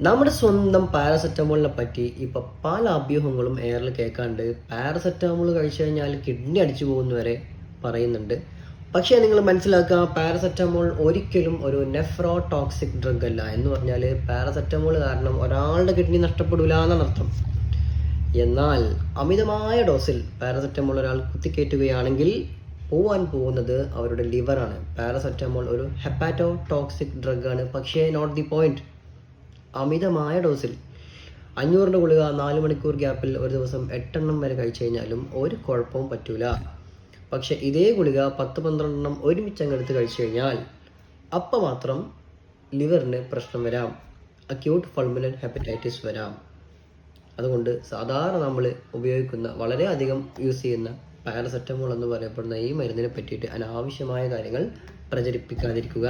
നമ്മുടെ സ്വന്തം പാരസെറ്റമോളിനെ പറ്റി ഇപ്പൊ പല അഭ്യൂഹങ്ങളും എയറിൽ കേൾക്കാണ്ട്. പാരസെറ്റമോൾ കഴിച്ചു കഴിഞ്ഞാൽ കിഡ്നി അടിച്ചു പോകുന്ന വരെ പറയുന്നുണ്ട്. പക്ഷേ നിങ്ങൾ മനസ്സിലാക്കുക, പാരസെറ്റമോൾ ഒരിക്കലും ഒരു നെഫ്രോടോക്സിക് ഡ്രഗ് അല്ല. എന്ന് പറഞ്ഞാൽ പാരസെറ്റമോൾ കാരണം ഒരാളുടെ കിഡ്നി നഷ്ടപ്പെടില്ല എന്നാണ് അർത്ഥം. എന്നാൽ അമിതമായ ഡോസിൽ പാരസെറ്റമോൾ ഒരാൾ കുത്തിക്കയറ്റുകയാണെങ്കിൽ പോവാൻ പോകുന്നത് അവരുടെ ലിവറാണ്. പാരസെറ്റമോൾ ഒരു ഹെപ്പാറ്റോടോക്സിക് ഡ്രഗ് ആണ്. പക്ഷേ നോട്ട് ദി പോയിന്റ്. അമിതമായ ഡോസിൽ 500 ഗുളിക 4 മണിക്കൂർ ഗ്യാപ്പിൽ ഒരു ദിവസം 8 എണ്ണം വരെ കഴിച്ചു കഴിഞ്ഞാലും ഒരു കുഴപ്പവും പറ്റൂല. പക്ഷെ ഇതേ ഗുളിക 10-12 എണ്ണം ഒരുമിച്ച് അങ്ങെടുത്ത് കഴിച്ചു കഴിഞ്ഞാൽ അപ്പം മാത്രം ലിവറിന് പ്രശ്നം വരാം. അക്യൂട്ട് പൾമണറി ഹെപ്പറ്റൈറ്റിസ് വരാം. അതുകൊണ്ട് സാധാരണ നമ്മൾ ഉപയോഗിക്കുന്ന വളരെയധികം യൂസ് ചെയ്യുന്ന പാരസെറ്റമോൾ എന്ന് പറയപ്പെടുന്ന ഈ മരുന്നിനെ പറ്റിയിട്ട് അനാവശ്യമായ കാര്യങ്ങൾ പ്രചരിപ്പിക്കാതിരിക്കുക.